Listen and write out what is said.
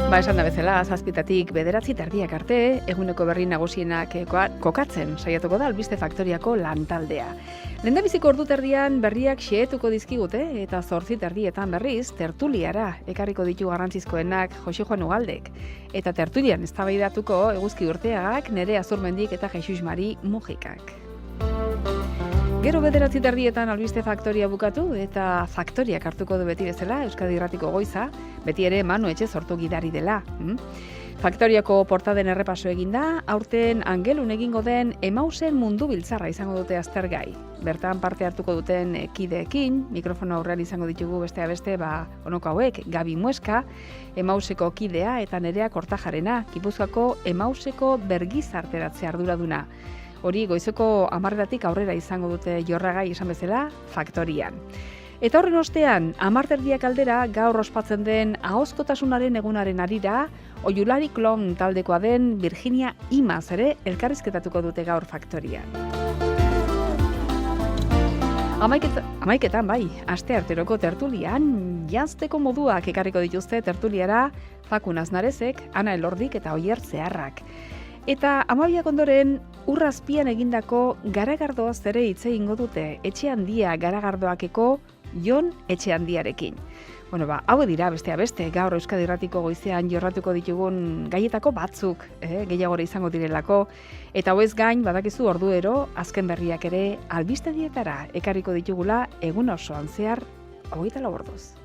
Esan da bezala, 7:00 9:30 arte, eguneko berri nagusienak kokatzen saiatuko da Albiste Faktoriako lantaldea. Lehendabiziko orduterdian berriak xehetuko dizkigute eta 8:30 berriz tertuliara ekarriko ditu garrantzizkoenak Joxe Juan Ugaldek. Eta tertulian eztabaidatuko Eguzki Urteagak, Nerea Zurmendik eta Jesus Mari Mujikak. Gero 9:30 Albiste Faktoria bukatu eta Faktoriak hartuko du beti bezala Euskadi Irratiko goiza, beti ere Manu Etxe sortu gidari dela. Faktoriako portaden errepaso eginda, aurten Angelun egingo den Emausen mundu biltzarra izango dute aztergai. Bertan parte hartuko duten kideekin, mikrofono aurrean izango ditugu besteak beste, honoko hauek, Gabi Mueska, Emauseko kidea eta Nerea Kortajarena, Gipuzkoako Emauseko bergizarteratze arduraduna. Hori goizeko 10:00 aurrera izango dute jorragai esan bezala Faktorian. Eta horren ostean, 10:30 aldera gaur ospatzen den ahozkotasunaren egunaren harira, Oiulari Klon taldekoa den Virginia Imaz ere elkarrizketatuko dute gaur Faktorian. 11:00 bai, astearteroko tertulian, janzteko moduak ekarriko dituzte tertuliara Faku Naznarezek, Ana Elordik eta Oier Zeharrak. Eta 12:00 ondoren Urrazpian egindako garagardoaz ere hitz egingo dute Etxehandia garagardoakeko Jon Etxehandiarekin. Hau dira besteak beste, gaur Euskadi Irratiko goizean jorratuko ditugun gaietako batzuk, gehiagora izango direlako, eta hauez gain badakizu orduero azken berriak ere albistegietara ekarriko ditugula egun osoan zehar 24 orduz.